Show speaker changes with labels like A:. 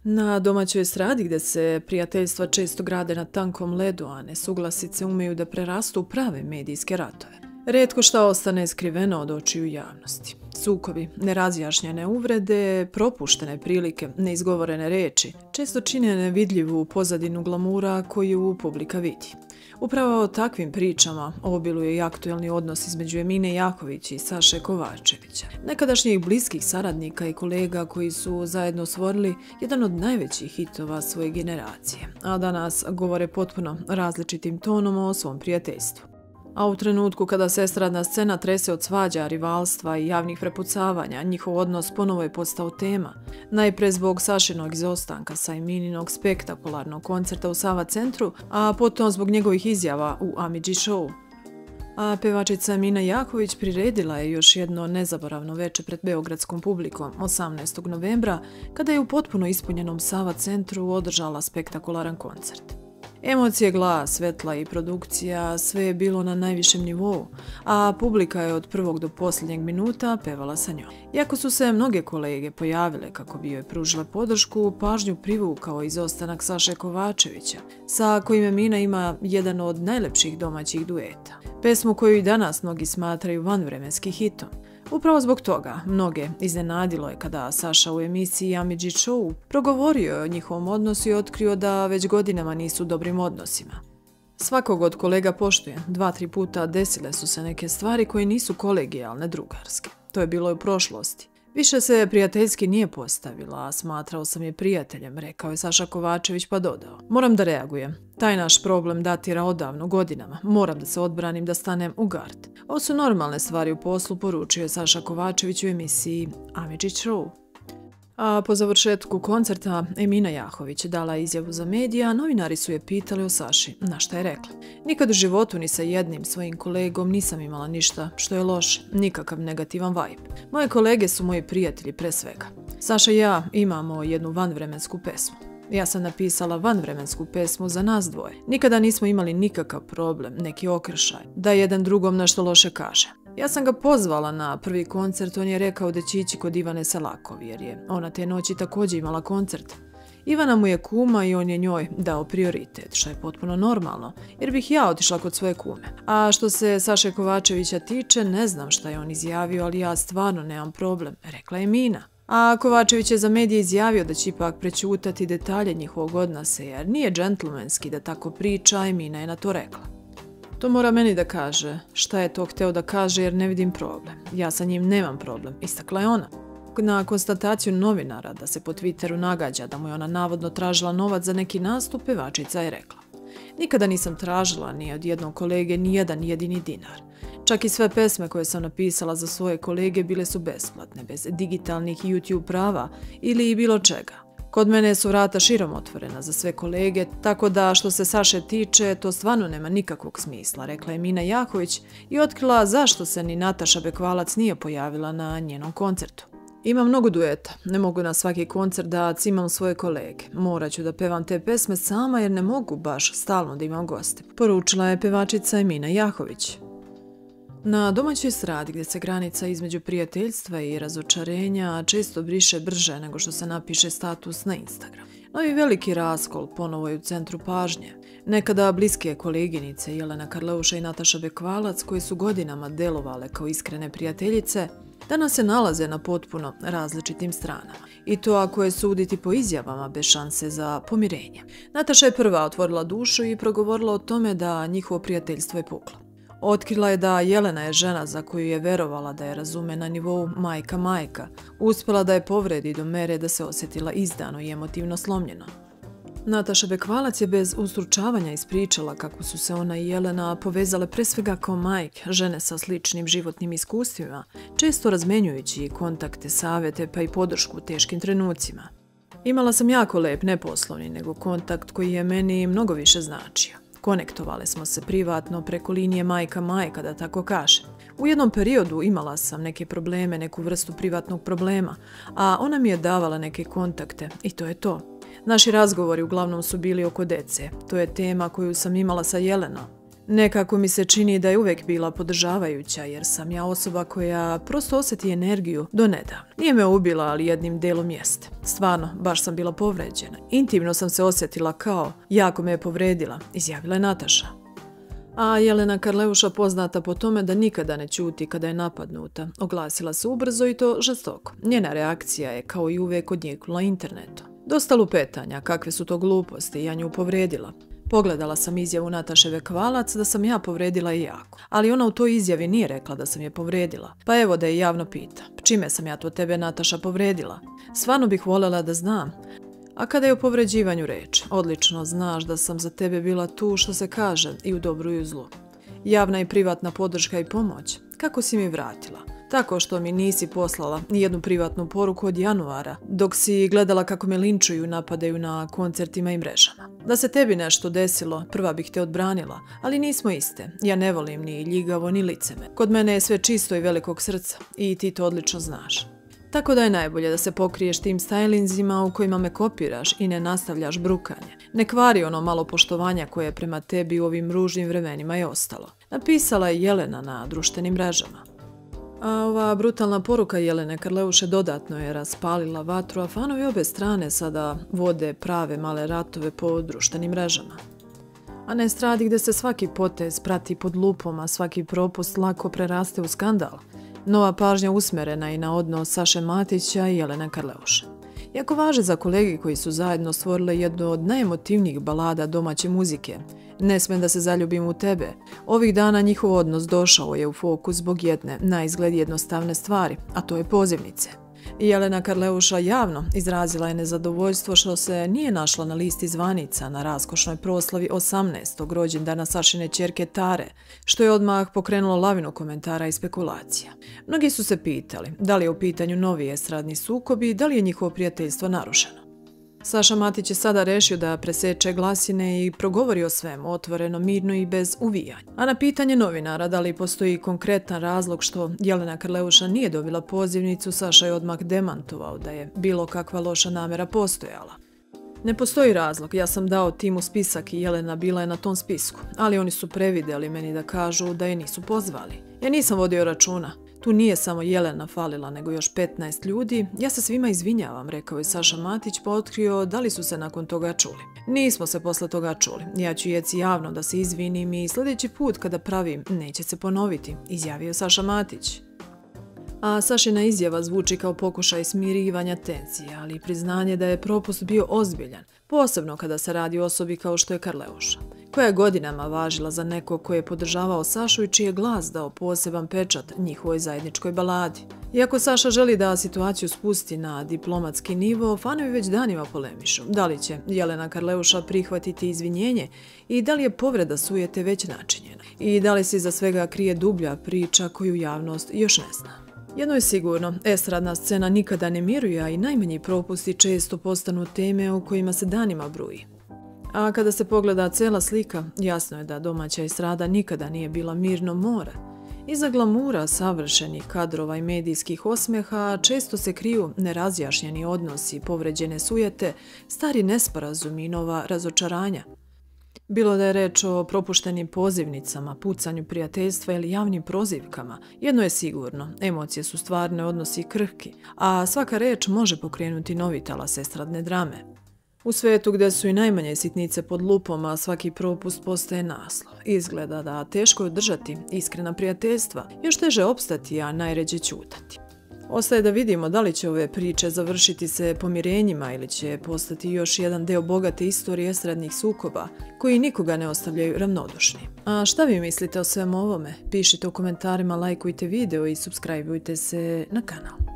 A: Na domaćoj estradi gdje se prijateljstva često grade na tankom ledu, a nesuglasice umeju da prerastu u prave medijske ratove. Rijetko šta ostane skriveno od očiju javnosti. Sukobi, nerazjašnjene uvrede, propuštene prilike, neizgovorene reči često čine nevidljivu pozadinu glamura koju publika vidi. Upravo o takvim pričama obiluje i aktuelni odnos između Emine Jahović i Saše Kovačevića, nekadašnjih bliskih saradnika i kolega koji su zajedno stvorili jedan od najvećih hitova svoje generacije, a danas govore potpuno različitim tonom o svom prijateljstvu. A u trenutku kada se estradna scena trese od svađa, rivalstva i javnih prepucavanja, njihov odnos ponovo je postao tema. Najpre zbog Sašinog izostanka sa Emininog spektakularnog koncerta u Sava centru, a potom zbog njegovih izjava u Amidži showu. A pevačica Emina Jahović priredila je još jedno nezaboravno veče pred beogradskom publikom 18. novembra, kada je u potpuno ispunjenom Sava centru održala spektakularan koncert. Emocije, glas, svetla i produkcija, sve je bilo na najvišem nivou, a publika je od prvog do posljednjeg minuta pevala sa njom. Iako su se mnoge kolege pojavile kako bi joj pružile podršku, pažnju privukao izostanak Saše Kovačevića, sa kojim Emina ima jedan od najlepših domaćih dueta. Pesmu koju i danas mnogi smatraju vanvremenskim hitom. Upravo zbog toga mnoge iznenadilo je kada Saša u emisiji Amidži showu progovorio o njihovom odnosu i otkrio da već godinama nisu u dobrim odnosima. Svakog od kolega poštujem, 2-3 puta desile su se neke stvari koje nisu kolegijalne, drugarske. To je bilo i u prošlosti. Više se prijateljski nije postavila, a smatrao sam je prijateljem, rekao je Saša Kovačević pa dodao. Moram da reagujem. Taj naš problem datira odavno, godinama. Moram da se odbranim, da stanem u gard. Ovo su normalne stvari u poslu, poručio je Saša Kovačević u emisiji Amidži show. A po završetku koncerta Emina Jahović dala izjavu za medije, a novinari su je pitali o Saši, na šta je rekla. Nikad u životu ni sa jednim svojim kolegom nisam imala ništa što je loše, nikakav negativan vibe. Moje kolege su moji prijatelji pre svega. Saša i ja imamo jednu vanvremensku pesmu. Ja sam napisala vanvremensku pesmu za nas dvoje. Nikada nismo imali nikakav problem, neki okršaj, da jedan drugom nešto loše kaže. Ja sam ga pozvala na prvi koncert, on je rekao da će ići kod Ivane Selakovi, jer je ona te noći također imala koncert. Ivana mu je kuma i on je njoj dao prioritet, što je potpuno normalno, jer bih ja otišla kod svoje kume. A što se Saše Kovačevića tiče, ne znam šta je on izjavio, ali ja stvarno nemam problem, rekla je Emina. A Kovačević je za medije izjavio da će ipak prećutati detalje njihovog odnosa, jer nije džentlmenski da tako priča, a Emina je na to rekla. To mora meni da kaže šta je to hteo da kaže jer ne vidim problem. Ja sa njim nemam problem, istakla je ona. Na konstataciju novinara da se po Twitteru nagađa da mu je ona navodno tražila novac za neki nastup, pevačica je rekla. Nikada nisam tražila ni od jednog kolege ni jedan jedini dinar. Čak i sve pesme koje sam napisala za svoje kolege bile su besplatne, bez digitalnih YouTube prava ili bilo čega. Kod mene su vrata širom otvorena za sve kolege, tako da što se Saše tiče, to stvarno nema nikakvog smisla, rekla je Emina Jahović i otkrila zašto se ni Nataša Bekvalac nije pojavila na njenom koncertu. Imam mnogo dueta, ne mogu na svaki koncert da cimam svoje kolege. Morat ću da pevam te pesme sama jer ne mogu baš stalno da imam goste, poručila je pevačica Emina Jahović. Na domaćoj estradi gdje se granica između prijateljstva i razočarenja često briše brže nego što se napiše status na Instagram. Novi veliki raskol ponovo je u centru pažnje. Nekada bliske koleginice Jelena Karleuša i Nataša Bekvalac, koje su godinama delovale kao iskrene prijateljice, danas se nalaze na potpuno različitim stranama. I to ako je suditi po izjavama bez šanse za pomirenje. Nataša je prva otvorila dušu i progovorila o tome da njihovo prijateljstvo je puklo. Otkrila je da Jelena je žena za koju je verovala da je razume na nivou majka, uspjela da je povredi do mere da se osjetila izdano i emotivno slomljeno. Nataša Bekvalac je bez ustručavanja ispričala kako su se ona i Jelena povezale pre svega kao majke, žene sa sličnim životnim iskustvima, često razmenjujući kontakte, savjete pa i podršku u teškim trenucima. Imala sam jako lep, ne poslovni, nego kontakt koji je meni mnogo više značio. Konektovale smo se privatno preko linije majka, da tako kažem. U jednom periodu imala sam neke probleme, neku vrstu privatnog problema, a ona mi je davala neke kontakte i to je to. Naši razgovori uglavnom su bili oko dece. To je tema koju sam imala sa Jelenom. Nekako mi se čini da je uvijek bila podržavajuća jer sam ja osoba koja prosto osjeti energiju do nedavno. Nije me ubila, ali jednim delom jeste. Stvarno, baš sam bila povređena. Intimno sam se osjetila kao jako me je povredila, izjavila je Nataša. A Jelena Karleuša, poznata po tome da nikada ne ćuti kada je napadnuta, oglasila se ubrzo i to žestoko. Njena reakcija je kao i uvijek odjeknula internetu. Dosta lupetanja, kakve su to gluposti, ja nju povredila. Pogledala sam izjavu Nataše Vekvalac da sam ja povredila i jako, ali ona u toj izjavi nije rekla da sam je povredila. Pa evo da je javno pita, čime sam ja to tebe, Nataša, povredila? Stvarno bih voljela da znam. A kada je o povređivanju reč, odlično znaš da sam za tebe bila tu, što se kaže, i u dobru i u zlu. Javna i privatna podrška i pomoć, kako si mi vratila? Tako što mi nisi poslala nijednu privatnu poruku od januara, dok si gledala kako me linčuju i napadaju na koncertima i mrežama. Da se tebi nešto desilo, prva bih te odbranila, ali nismo iste. Ja ne volim ni ljigavo ni liceme. Kod mene je sve čisto i velikog srca i ti to odlično znaš. Tako da je najbolje da se pokriješ tim stylinzima u kojima me kopiraš i ne nastavljaš brukanje. Ne kvari ono malo poštovanja koje prema tebi u ovim ružnim vremenima je ostalo. Napisala je Jelena na društvenim mrežama. A ova brutalna poruka Jelene Karleuše dodatno je raspalila vatru, a fanovi obe strane sada vode prave male ratove po društvenim mrežama. A ne stradi gdje se svaki potez prati pod lupom, a svaki propust lako preraste u skandal. Nova pažnja usmjerena i na odnos Saše Matića i Jelene Karleuše. Iako važe za kolegi koji su zajedno stvorile jednu od najemotivnijih balada domaće muzike, Ne smem da se zaljubim u tebe, ovih dana njihov odnos došao je u fokus zbog jedne, na izgled jednostavne stvari, a to je pozivnice. Jelena Karleuša javno izrazila je nezadovoljstvo što se nije našla na listi zvanica na raskošnoj proslavi 18. rođendana Sašine ćerke Tare, što je odmah pokrenulo lavinu komentara i spekulacija. Mnogi su se pitali da li je u pitanju novi estradni sukob i da li je njihovo prijateljstvo narušeno. Saša Matić je sada rešio da preseče glasine i progovori o svemu otvoreno, mirno i bez uvijanja. A na pitanje novinara da li postoji konkretan razlog što Jelena Karleuša nije dobila pozivnicu, Saša je odmah demantovao da je bilo kakva loša namjera postojala. Ne postoji razlog, ja sam dao timu spisak i Jelena bila je na tom spisku, ali oni su previdjeli meni da kažu da je nisu pozvali. Ja nisam vodio računa. Tu nije samo Jelena falila, nego još 15 ljudi. Ja se svima izvinjavam, rekao je Saša Matić, pa otkrio da li su se nakon toga čuli. Nismo se posle toga čuli. Ja ću jeci javno da se izvinim i sljedeći put kada pravim neće se ponoviti, izjavio Saša Matić. A Sašina izjava zvuči kao pokušaj smirivanja tenzije, ali i priznanje da je propust bio ozbiljan, posebno kada se radi o osobi kao što je Karleuša, koja je godinama važila za nekog koji je podržavao Sašu i čiji je glas dao poseban pečat njihovoj zajedničkoj baladi. Iako Saša želi da situaciju spusti na diplomatski nivo, fanovi već danima polemišu da li će Jelena Karleuša prihvatiti izvinjenje i da li je povreda sujete već načinjena i da li se iza svega krije dublja priča koju javnost još ne zna. Jedno je sigurno, estradna scena nikada ne miruje, a i najmanji propusti često postanu teme o kojima se danima bruji. A kada se pogleda cela slika, jasno je da domaća estrada nikada nije bila mirno more. Iza glamura, savršenih kadrova i medijskih osmeha često se kriju nerazjašnjeni odnosi, povređene sujete, stari nesporazumi i nova razočaranja. Bilo da je reč o propuštenim pozivnicama, pucanju prijateljstva ili javnim prozivkama, jedno je sigurno, emocije su stvarne, odnosi krhki, a svaka reč može pokrenuti novi talas estradne drame. U svetu gdje su i najmanje sitnice pod lupom, a svaki propust postaje naslov. Izgleda da teško je održati iskrena prijateljstva, još teže opstati, a najređe ćutati. Ostaje da vidimo da li će ove priče završiti se pomirenjima ili će postati još jedan deo bogate istorije estradnih sukoba koji nikoga ne ostavljaju ravnodušni. A šta vi mislite o svemu ovome? Pišite u komentarima, lajkujte video i subscribeujte se na kanal.